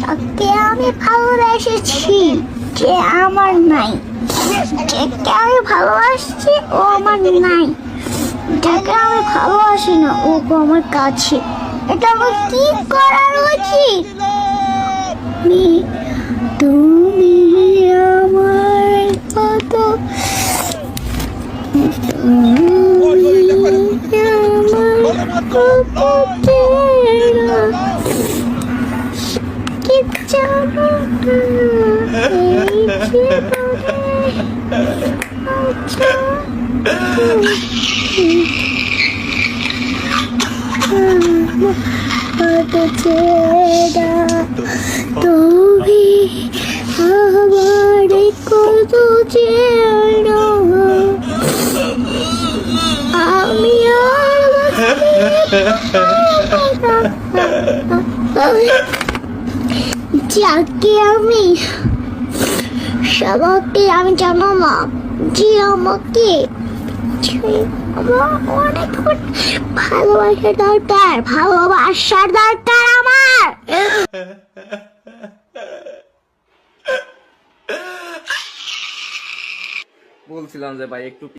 যাকে আমি ভালোবেসেছি যে আমার নাই, যাকে আমি ভালোবাসছি ও আমার নাই, যাকে আমি ভালোবাসি না ও আমার কাছে। এটা আমার কি করার উচিত? তুমি আমার কত, তুমি আমার কত চেনা, কি জানো না এই জীবনে আচ্ছা কত চেনা, তুমি আমার কত চেনা, আমি যাকে আমি সবাইকে আমি জানালাম যে আমাকে আমার অনেক ভালোবাসার দরকার, ভালোবাসার দরকার আমার। বলছিলাম যে ভাই একটু